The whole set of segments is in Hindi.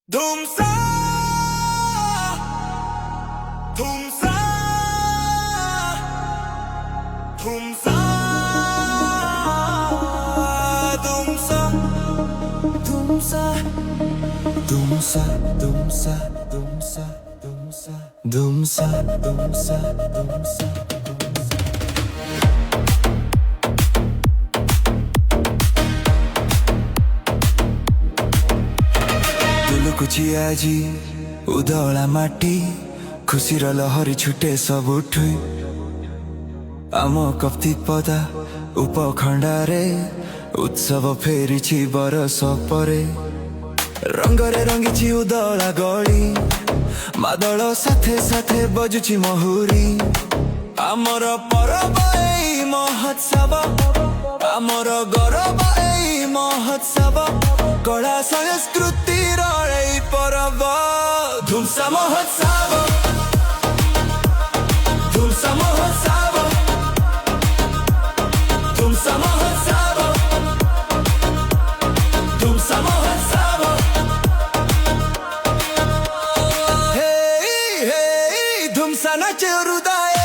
धूमसा धूमसा धूमसा धूमसा धूमसा धूमसा धूमसा धूमसा धूमसा धूमसा धूमसा कुछ आजी उदला माटी खुशी लहरी छुटे सबुठ आम कप्ति पदा उपखंडारे उत्सव फेरी बरस परे रंगरे रंगी उदला गली मादल साथे साथे बजुची महुरी आमर परब एई महोत्सव आमर गौरव एई महोत्सव कला संस्कृति परब धूमसा महोत्सव धूमसा महोत्सव धूमसा महोत्सव धूमसा महोत्सव हे हे धूमसा नाचे हृदय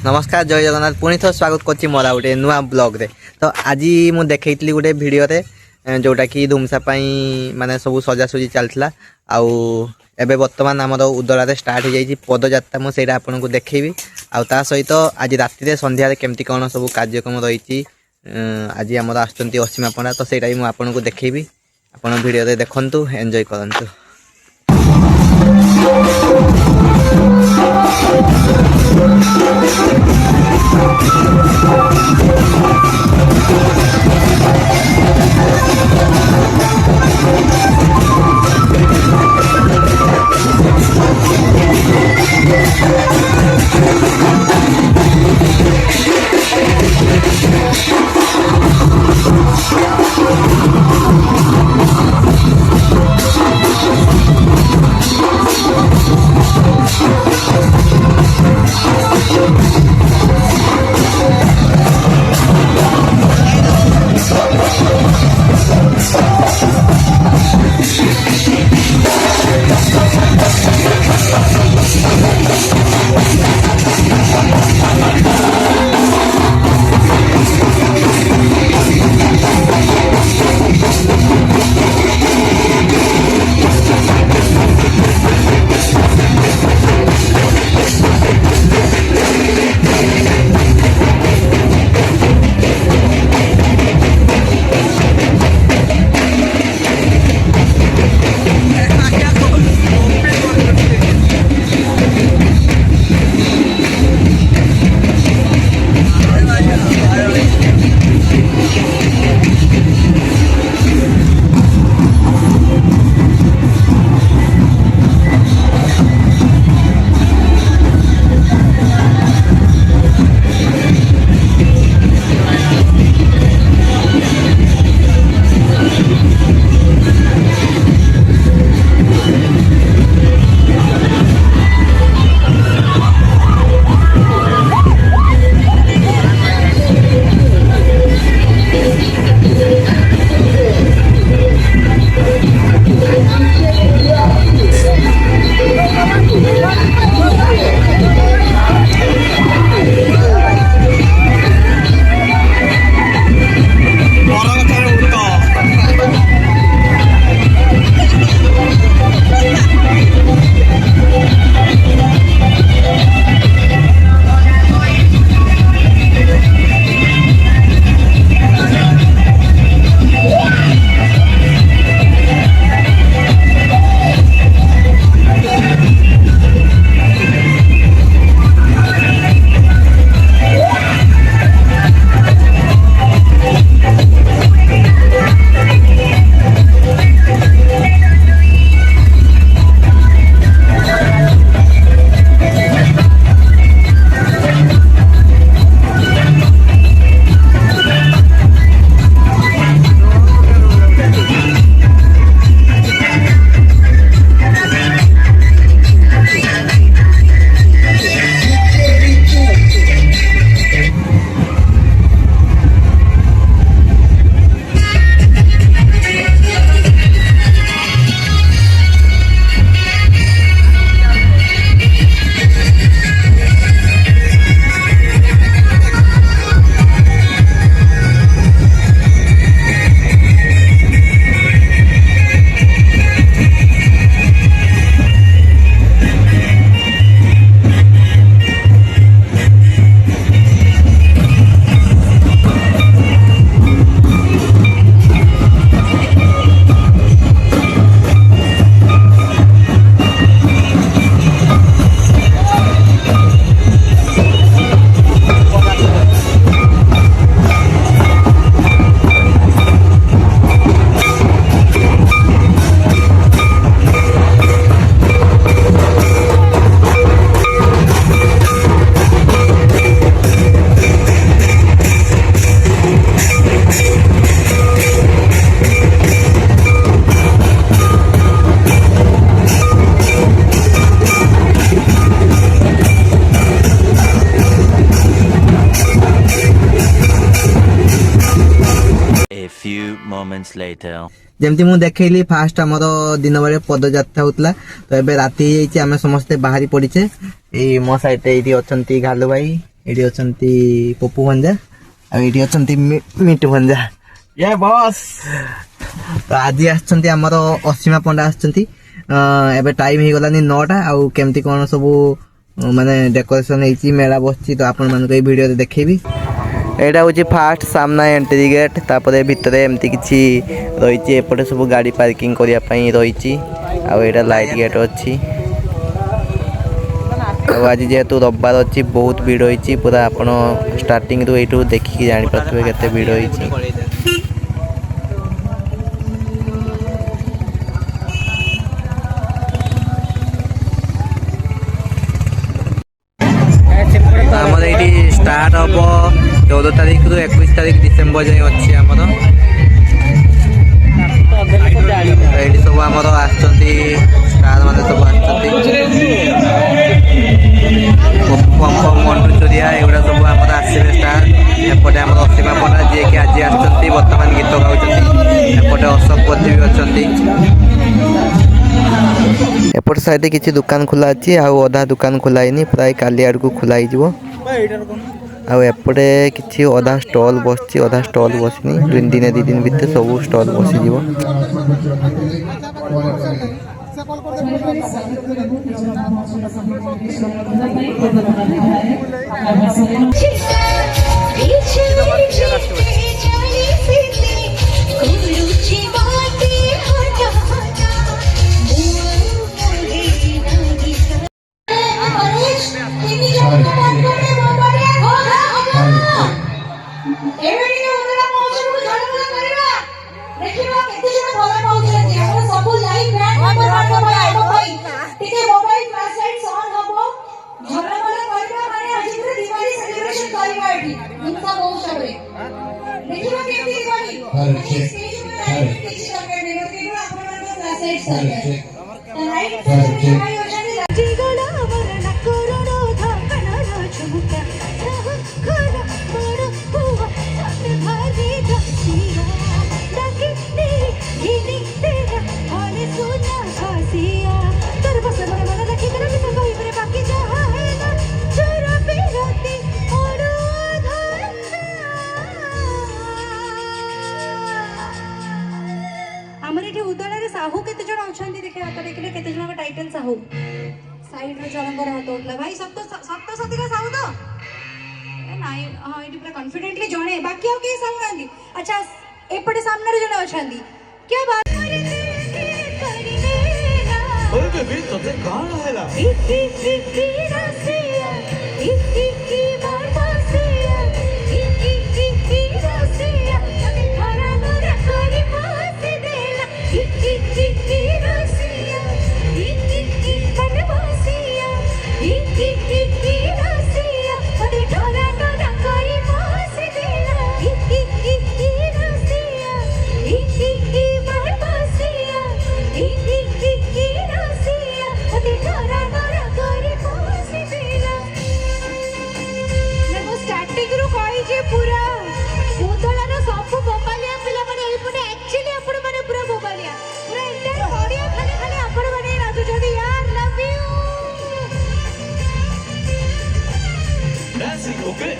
नमस्कार जय जगन्नाथ पुणी थर स्वागत करछि मोरा गोटे नुआ ब्लॉग रे। तो आज मु देखैतली गोटे वीडियो रे जोटा कि धूमसा पई माने सब सजासजी चलथिला आउ एबे वर्तमान हमर उदरा रे स्टार्ट हो जाई पदयात्रा मु सेटा आपन को देखैबी आउ ता सहित आज राति रे संध्या रे केमती कोन सब कार्यक्रम रहिछि आज हमर आस्तंती असीमा पणा तो सेटा मु आपन को देखैबी आपन वीडियो रे देखंतु एन्जॉय करंतु। moments later. जमती मु देखली फास्ट आमर दिन बेले पदयात्रा होता तो एबे राति होइछि आमे समस्ते बाहरी पड़ीचे ए मो साइड एठी अछंती घालू भाई एठी अछंती पप्पू भंजा आ एठी अछंती मिट भंजा ये बॉस तो आज आछंती आमर असीमा पंडा आछंती एबे टाइम ही गलानी 9टा आ केमती कोन सब माने डेकोरेशन होइछि मेला बसछि तो आपण मानको ए वीडियो रे देखैबी एटा हूँ फास्ट सामना एंट्री गेट तापर भितर एमती किसी रही एपटे सब गाड़ी पार्किंग करने रही आटा लाइट गेट अच्छी आज जेहेतु रविवार अच्छी बहुत भीड़ होती पूरा आपण स्टार्टिंग रू यू देखिए जापे केते भीड़ होती आमर ये स्टार्ट हम 14 तारीख रु 21 तारीख डिसेम्बर जाए अच्छी आमर ये सब आमर आर मैंने सब मंटू चोरिया एगुड़ा सब आमर आसवे स्टार एपटे आम असीमा पंडा जी कि आज बर्तमान गीत गाँव अशोक पति भी अच्छा एपट साइड किसी दुकान खोला अच्छी आधा दुकान खोलाई प्राय काली आड़ को खोलाई एपटे किसी अधा स्टॉल बस अधा स्टॉल बसनी दिने 2 दिन भितर सब स्टॉल बसीज साहू केते जण अछंती देखे हाथ देखले केते जण का टाइटल साहू साइड रे जणकर हाथ उठला भाई सब तो सती का साहू तो नाइ हां इटी पूरा कॉन्फिडेंटली जणे बाकी और के साहू नांदी अच्छा एपटे सामने रे जण अछंती क्या बात ओए बेबी तते काण हैला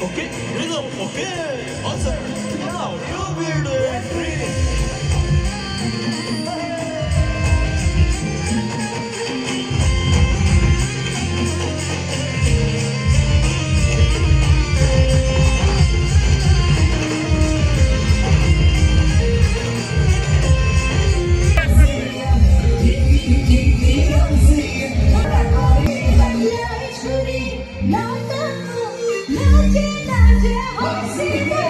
Okay, rhythm, okay, awesome. Now, you will do it. Naje, oh, see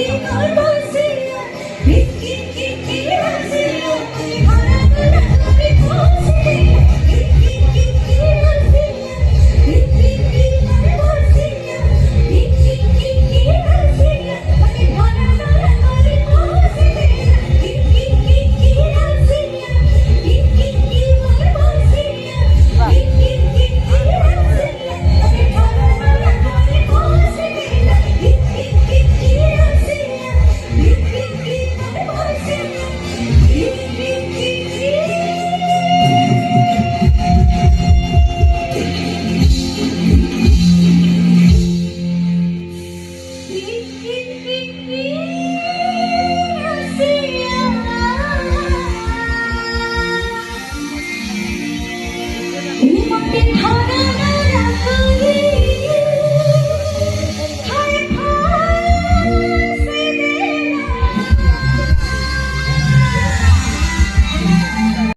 करबो